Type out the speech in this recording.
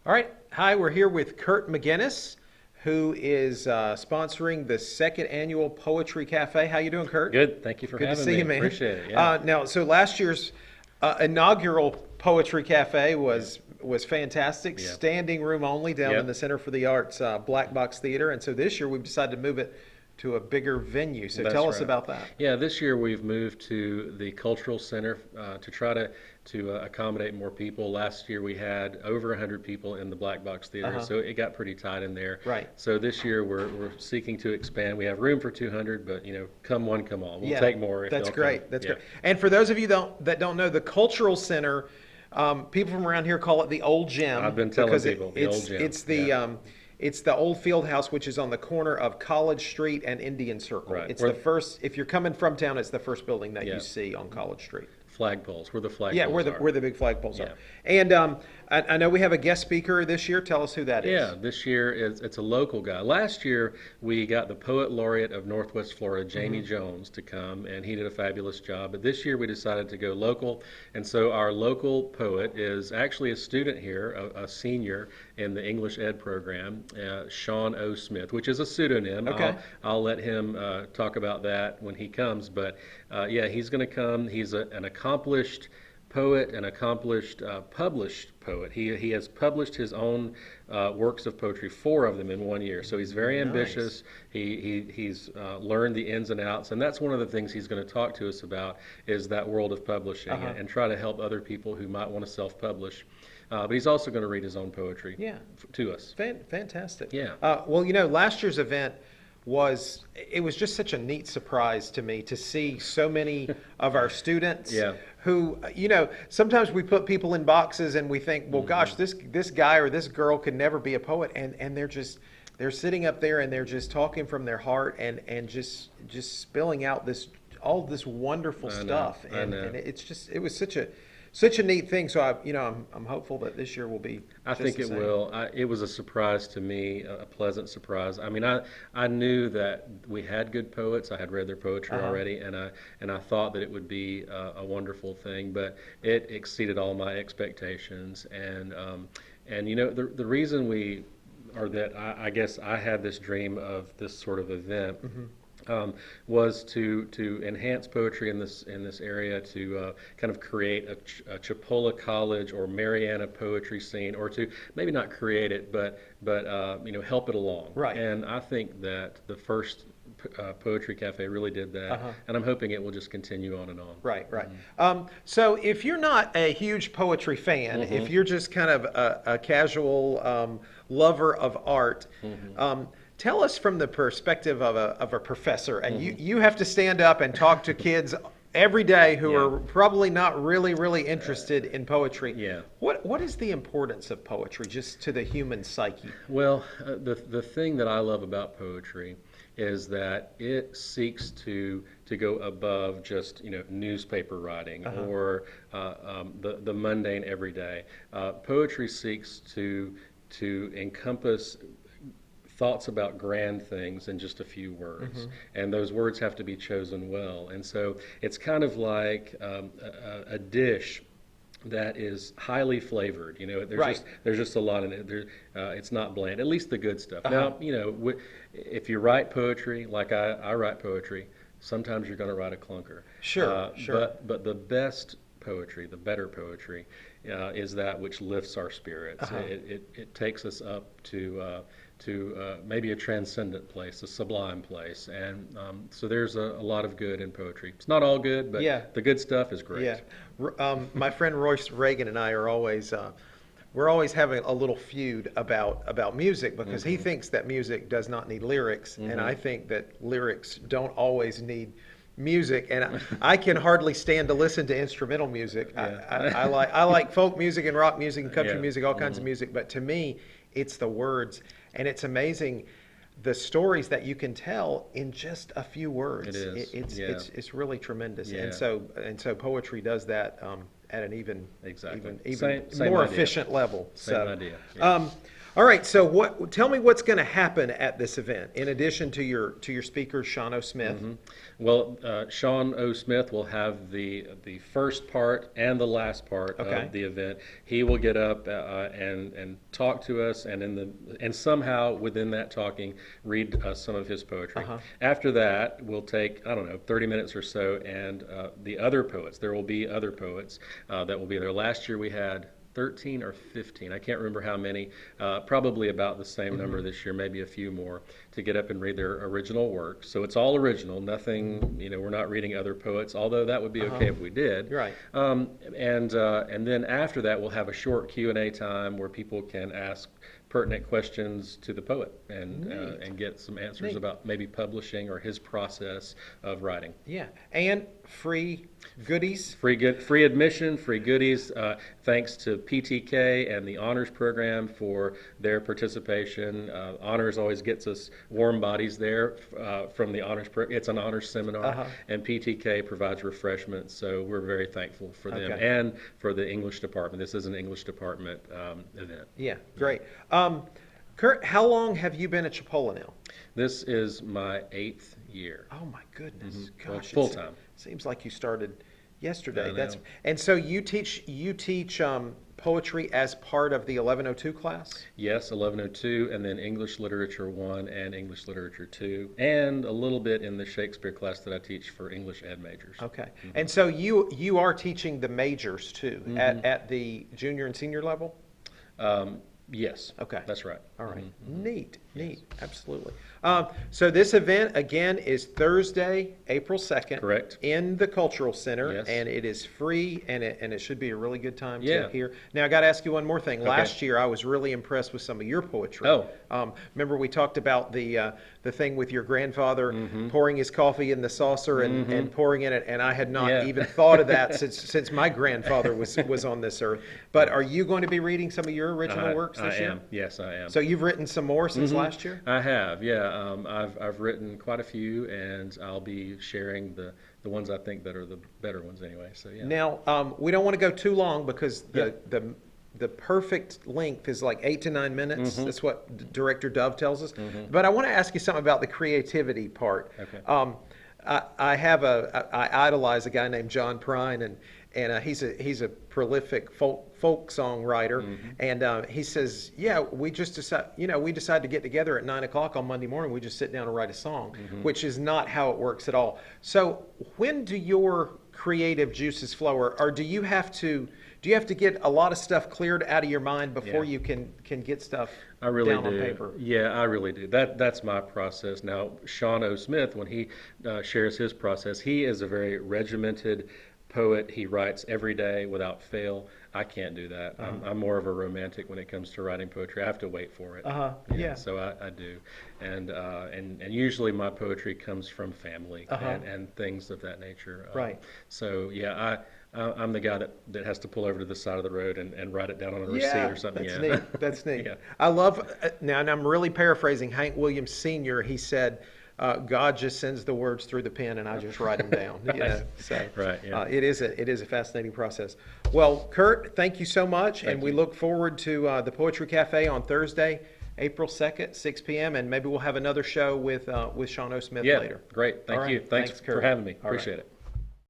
All right. Hi, we're here with Kurt McGinnis, who is sponsoring the second annual Poetry Cafe. How you doing, Kurt? Good. Thank you for Good to having see me. you, man. Appreciate it. Yeah. So last year's inaugural Poetry Cafe was fantastic. Yeah. Standing room only down in Yep. the Center for the Arts Black Box Theater. And so this year we've decided to move it to a bigger venue. So That's tell us right. about that. Yeah, this year we've moved to the Cultural Center to try to accommodate more people. Last year we had over 100 people in the Black Box Theater, Uh-huh. so it got pretty tight in there. Right. So this year we're seeking to expand. We have room for 200, but come one, come all. We'll Yeah, take more if that's they'll great. come. That's Yeah. great. And for those of you that don't know, the Cultural Center, people from around here call it the Old Gym. I've been telling because people, the Old Gym. It's the old field house, which is on the corner of College Street and Indian Circle. Right. It's We're- the first, if you're coming from town, it's the first building that Yeah. you see on College Street. Flagpoles. Where the flagpoles Yeah, are. where the big flagpoles Yeah. are. And I know we have a guest speaker this year. Tell us who that is. Yeah, this year it's a local guy. Last year we got the poet laureate of Northwest Florida, Jamie Jones, to come, and he did a fabulous job. But this year we decided to go local, and so our local poet is actually a student here, a senior in the English Ed program, Sean O. Smith, which is a pseudonym. Okay. I'll let him talk about that when he comes. But yeah, he's going to come. He's an accomplished poet, an accomplished published poet. He has published his own works of poetry, 4 of them in 1 year. So he's very ambitious. He's learned the ins and outs, and that's one of the things he's going to talk to us about is that world of publishing and try to help other people who might want to self-publish. But he's also going to read his own poetry to us. Fantastic. Yeah. Well, last year's event was just such a neat surprise to me to see so many of our students Yeah. who, sometimes we put people in boxes and we think, well, gosh, this guy or this girl could never be a poet, and they're sitting up there and they're just talking from their heart and just spilling out all this wonderful stuff, I know. and it was such a neat thing. So I'm hopeful that this year will be. I think it will. It was a surprise to me, a pleasant surprise. I mean, I knew that we had good poets. I had read their poetry already, and I thought that it would be a wonderful thing. But it exceeded all my expectations. And the reason that I guess I had this dream of this sort of event. Was to enhance poetry in this area, to kind of create a Chipola College or Mariana poetry scene, or to maybe not create it, but help it along. Right. And I think that the first Poetry Cafe really did that, and I'm hoping it will just continue on and on. Right. So if you're not a huge poetry fan, if you're just kind of a casual lover of art, tell us from the perspective of a professor, and you have to stand up and talk to kids every day who are probably not really interested in poetry. Yeah. What is the importance of poetry just to the human psyche? Well, the thing that I love about poetry is that it seeks to go above just newspaper writing or the mundane everyday. Poetry seeks to encompass thoughts about grand things in just a few words, and those words have to be chosen well. And so it's kind of like a dish that is highly flavored. There's just a lot in it. It's not bland. At least the good stuff. Now, if you write poetry like I write poetry, sometimes you're going to write a clunker. Sure. But the best poetry, the better poetry, is that which lifts our spirits. It takes us up to maybe a transcendent place, a sublime place, and so there's a lot of good in poetry. It's not all good, but the good stuff is great. Yeah. My friend Royce Reagan and I are always we're always having a little feud about music, because he thinks that music does not need lyrics, and I think that lyrics don't always need music, and I can hardly stand to listen to instrumental music. I like folk music and rock music and country music, all kinds of music, but to me, it's the words, and it's amazing the stories that you can tell in just a few words. It is. It's really tremendous, Yeah. and so poetry does that at an even Exactly. even Same more idea. efficient level. Same So, idea. Yeah. All right, so tell me what's going to happen at this event in addition to your speaker, Sean O. Smith. Well, Sean O. Smith will have the first part and the last part Okay. of the event. He will get up and talk to us, and somehow within that talking, read some of his poetry. After that, we'll take, I don't know, 30 minutes or so, and the other poets. There will be other poets that will be there. Last year we had 13 or 15, I can't remember how many, probably about the same number this year, maybe a few more, to get up and read their original work. So it's all original, nothing, we're not reading other poets, although that would be okay if we did. Right. And then after that, we'll have a short Q&A time where people can ask pertinent questions to the poet and get some answers about maybe publishing or his process of writing. Yeah, and free goodies. Free admission, free goodies. Thanks to PTK and the Honors Program for their participation. Honors always gets us warm bodies there from the Honors Program. It's an honors seminar, and PTK provides refreshments, so we're very thankful for them and for the English department. This is an English department event. Yeah, great. Kurt, how long have you been at Chipola now? This is my 8th year. Oh my goodness, gosh, full time. Seems like you started yesterday. I know. And so you teach poetry as part of the 1102 class? Yes, 1102, and then English Literature 1 and English Literature 2, and a little bit in the Shakespeare class that I teach for English ed majors. Okay, and so you are teaching the majors too at the junior and senior level? Yes. Okay. That's right. All right. Neat. Absolutely. So this event, again, is Thursday, April 2nd. Correct. In the Cultural Center. Yes. And it is free, and it should be a really good time to hear. Now, I got to ask you one more thing. Last year, I was really impressed with some of your poetry. Oh. Remember we talked about the thing with your grandfather pouring his coffee in the saucer and pouring in it, and I had not even thought of that since my grandfather was on this earth. But are you going to be reading some of your original works this year? I am. Yes, I am. So you've written some more since last year? I have, yeah. I've written quite a few, and I'll be sharing the ones I think that are the better ones anyway. So yeah. Now, we don't want to go too long because the perfect length is like 8 to 9 minutes. That's what Director Dove tells us. But I want to ask you something about the creativity part. Okay. I idolize a guy named John Prine, and he's a prolific folk songwriter, and he says, we decide to get together at 9 o'clock on Monday morning. We just sit down and write a song, which is not how it works at all. So when do your creative juices flow, or do you have to get a lot of stuff cleared out of your mind before you can get stuff down on paper? Yeah, I really do. That's my process. Now, Sean O. Smith, when he shares his process, he is a very regimented poet. He writes every day without fail. I can't do that. I'm more of a romantic when it comes to writing poetry. I have to wait for it. Yeah. So I do, and usually my poetry comes from family and things of that nature. Right. So yeah, I'm the guy that has to pull over to the side of the road and write it down on a receipt or something. That's neat. That's neat. Yeah. I love now, and I'm really paraphrasing Hank Williams Sr. He said, God just sends the words through the pen, and I just write them down. So right, yeah. It is a fascinating process. Well, Kurt, thank you so much, and we look forward to the Poetry Cafe on Thursday, April 2nd, 6 p.m., and maybe we'll have another show with Sean O. Smith later. Great. Thank you. Thanks for Kurt. having me. Appreciate it.